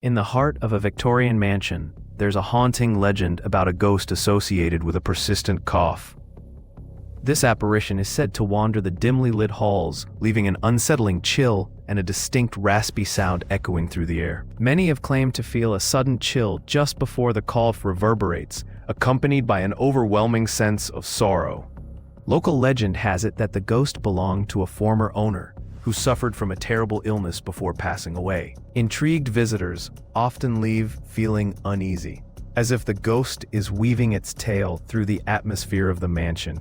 In the heart of a Victorian mansion, there's a haunting legend about a ghost associated with a persistent cough. This apparition is said to wander the dimly lit halls, leaving an unsettling chill and a distinct raspy sound echoing through the air. Many have claimed to feel a sudden chill just before the cough reverberates, accompanied by an overwhelming sense of sorrow. Local legend has it that the ghost belonged to a former owner, who suffered from a terrible illness before passing away. Intrigued visitors often leave feeling uneasy, as if the ghost is weaving its tale through the atmosphere of the mansion.